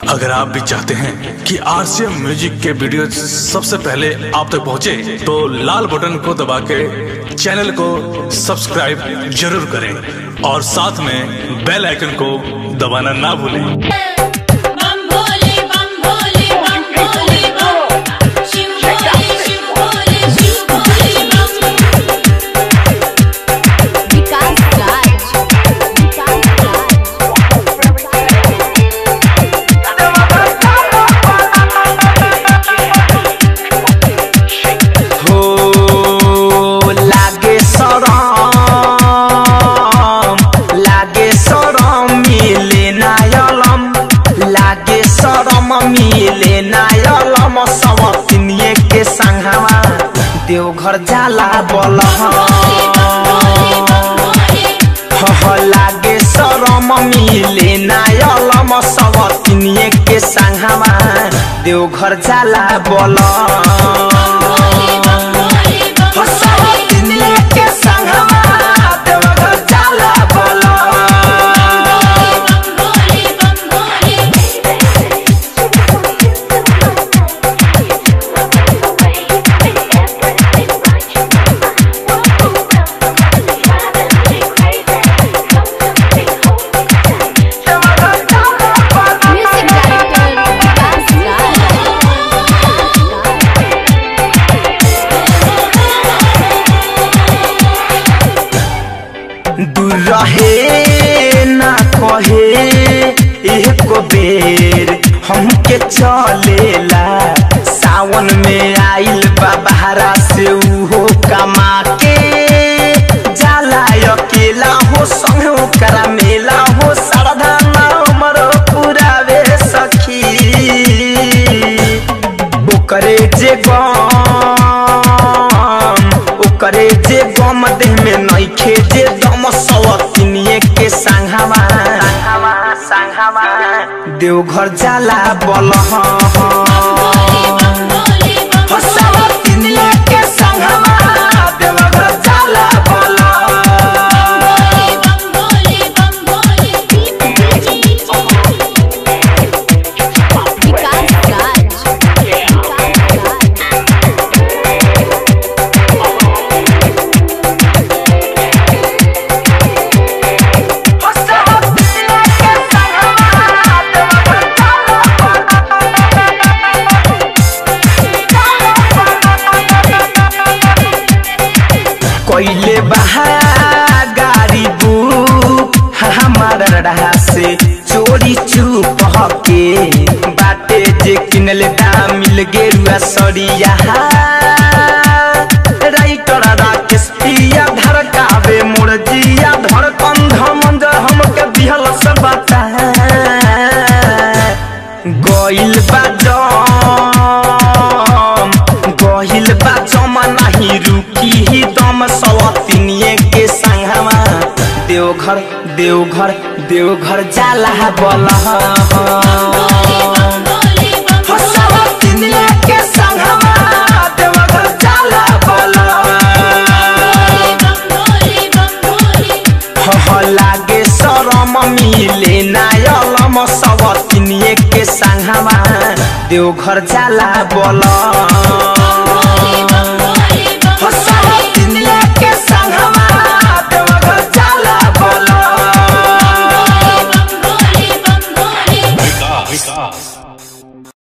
अगर आप भी चाहते हैं कि आरसीएम म्यूजिक के वीडियो सबसे पहले आप तक पहुंचे, तो लाल बटन को दबा के चैनल को सब्सक्राइब जरूर करें और साथ में बेल आइकन को दबाना ना भूलें। मिले नायलम सवतिनिए के संगवा देवघर जाला बोल लागे शरम मिले नायलम सवतिनिए के संगवा देवघर जाला बोल सवतिनिए के संगवा देवघर जाला बोल। दूर रहे ना कहे एक बेर हमके चलेला सावन में आइल बाबा से उहो कमा के जाला अकेला हो संग ओकरा मेला हो श्रद्धा हमर पुरावे सखी ओकरे जे गम देह में नइखे जे दम सवतिनिए के संगवा देवघर जाला बोल सवतिनिए के संगवा देवघर जाला बोल। कोइले बहा गाड़ी बुक हमार रहा से चोरी चुप के बाटे जे किनले दाम मिल गेरुआ सरिया राइटर राकेश पिया धड़कावे मोर जिया धड़कन धमंज हमके बिहल सब बता गइल बाजम नहीं रुकी ही दम सवतिनिए के संगवा देवघर जाला बोल सवतिनिए के संगवा देवघर जाला बोल लागे शरम मिले नायलम सवतिनिए के संगवा देवघर जाला बोल सवतिनिए के संगवा देवघर जाला बोल।